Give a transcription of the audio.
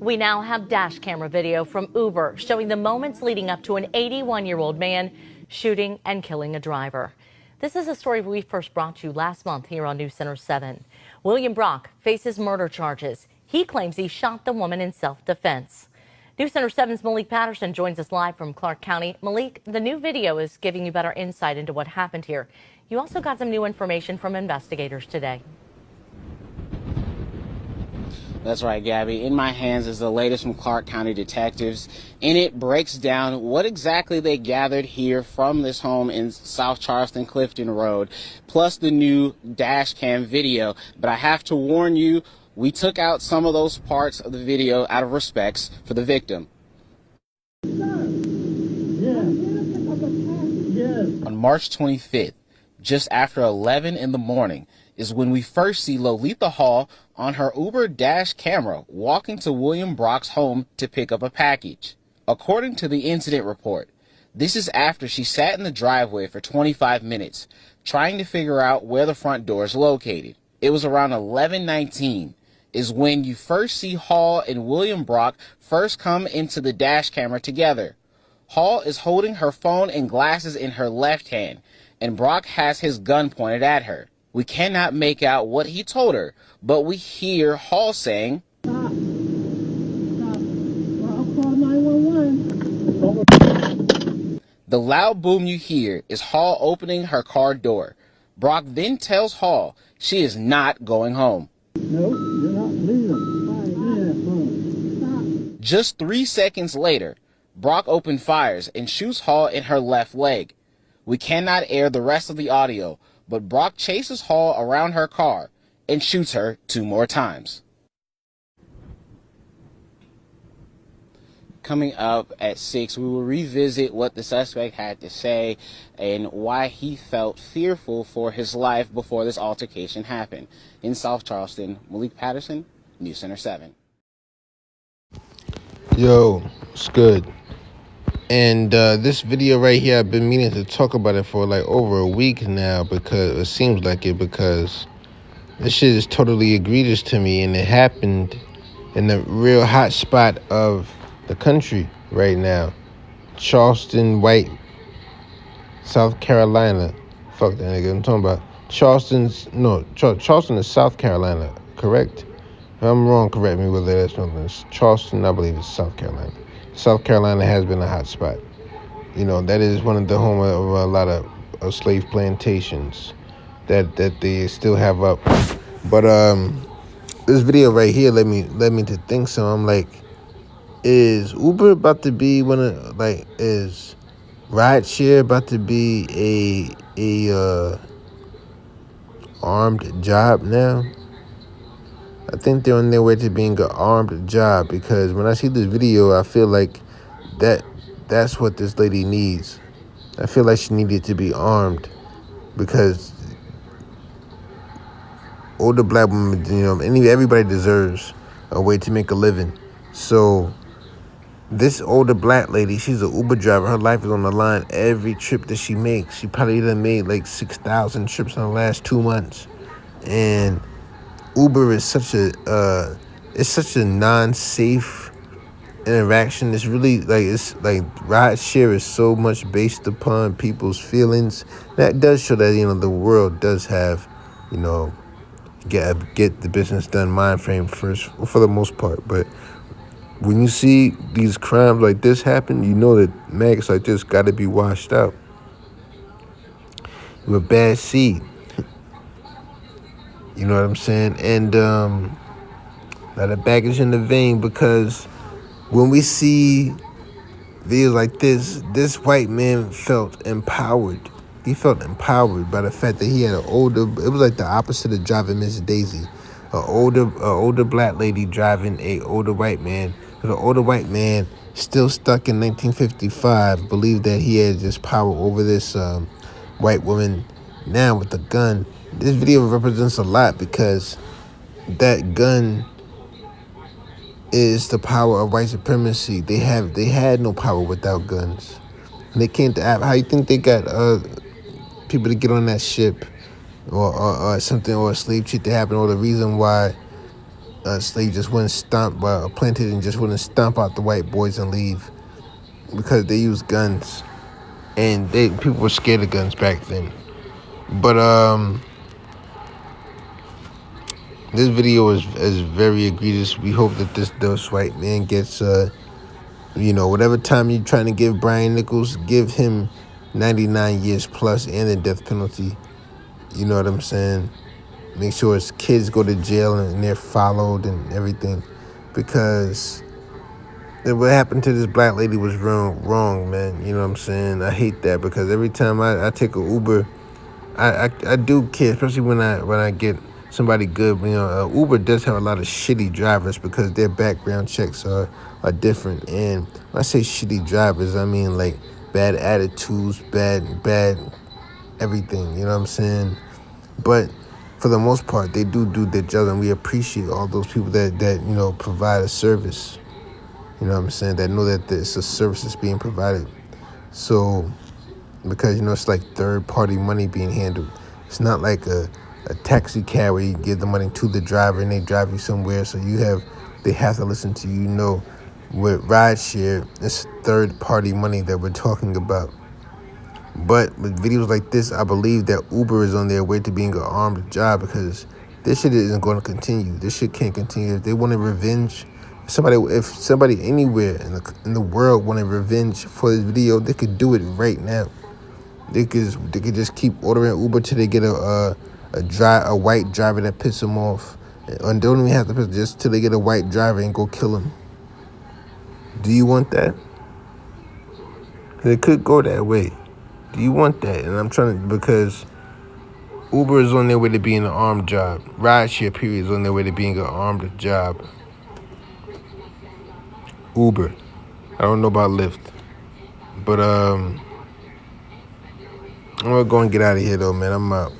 We now have dash camera video from Uber showing the moments leading up to an 81-year-old man shooting and killing a driver. This is a story we first brought you last month here on News Center 7. William Brock faces murder charges. He claims he shot the woman in self-defense. News Center 7's Malik Patterson joins us live from Clark County. Malik, the new video is giving you better insight into what happened here. You also got some new information from investigators today. That's right, Gabby. In my hands is the latest from Clark County detectives. In it breaks down what exactly they gathered here from this home in South Charleston, Clifton Road, plus the new dash cam video. But I have to warn you, we took out some of those parts of the video out of respects for the victim. On March 25th, just after 11 in the morning, is when we first see Lolitha Hall on her Uber dash camera walking to William Brock's home to pick up a package. According to the incident report, this is after she sat in the driveway for 25 minutes trying to figure out where the front door is located. It was around 11:19 is when you first see Hall and William Brock first come into the dash camera together. Hall is holding her phone and glasses in her left hand, and Brock has his gun pointed at her. We cannot make out what he told her, but we hear Hall saying, "Stop. Stop. I'll call 911. The loud boom you hear is Hall opening her car door. Brock then tells Hall she is not going home. No, you're not leaving. Just 3 seconds later, Brock opened fires and shoots Hall in her left leg. We cannot air the rest of the audio, but Brock chases Hall around her car and shoots her 2 more times. Coming up at 6, we will revisit what the suspect had to say and why he felt fearful for his life before this altercation happened. In South Charleston, Malik Patterson, News Center 7. Yo, it's good. And this video right here, I've been meaning to talk about it for like over a week now, because it seems like it, because this shit is totally egregious to me, and it happened in the real hot spot of the country right now. Charleston, White, South Carolina. Fuck that nigga, I'm talking about Charleston is South Carolina, correct? If I'm wrong, correct me whether that's something. Charleston, I believe it's South Carolina. South Carolina has been a hot spot. You know, that is one of the home of a lot of slave plantations that they still have up. But this video right here led me to think so. I'm like, is Uber about to be is rideshare about to be a armed job now? I think they're on their way to being an armed job, because when I see this video, I feel like that's what this lady needs. I feel like she needed to be armed, because older black women, everybody deserves a way to make a living. So this older black lady, she's an Uber driver. Her life is on the line every trip that she makes. She probably done made like 6,000 trips in the last 2 months. And Uber is such a non-safe interaction. It's really ride share is so much based upon people's feelings. That does show that the world does have get the business done mind frame first for the most part. But when you see these crimes like this happen, you know that maggots like this got to be washed out. You're a bad seed. You know what I'm saying? And a lot of baggage in the vein, because when we see videos like this white man felt empowered. He felt empowered by the fact that he had it was like the opposite of driving Miss Daisy. An older black lady driving a older white man. The older white man, still stuck in 1955, believed that he had just power over this white woman now with the gun. This video represents a lot, because that gun is the power of white supremacy. They had no power without guns. And they came to how you think they got people to get on that ship or something, or a slave trade to happen, or the reason why slave just wouldn't stomp, a plantation just wouldn't stomp out the white boys and leave because they used guns, and people were scared of guns back then. But this video is very egregious. We hope that this white man gets whatever time you're trying to give Brian Nichols, give him 99 years plus and the death penalty. You know what I'm saying? Make sure his kids go to jail and they're followed and everything, because what happened to this black lady was wrong, man. You know what I'm saying? I hate that, because every time I take an Uber, I do care, especially when I get somebody good. Uber does have a lot of shitty drivers because their background checks are different. And when I say shitty drivers, I mean like bad attitudes, bad everything. You know what I'm saying? But for the most part, they do their job, and we appreciate all those people that provide a service. You know what I'm saying? That know that it's a service that's being provided. So, because it's like third-party money being handled. It's not like a taxi cab where you give the money to the driver and they drive you somewhere. So they have to listen to you. With rideshare, it's third-party money that we're talking about. But with videos like this, I believe that Uber is on their way to being an armed job, because this shit isn't going to continue. This shit can't continue. If they want revenge, if somebody anywhere in the world wanted revenge for this video, they could do it right now. They could just keep ordering Uber till they get a white driver that pisses them off, and don't even have to piss, just till they get a white driver and go kill him. Do you want that? It could go that way. Do you want that? And I'm trying to, because Uber is on their way to being an armed job. Rideshare, period, is on their way to being an armed job. Uber. I don't know about Lyft. But I'm gonna go and get out of here though, man. I'm out.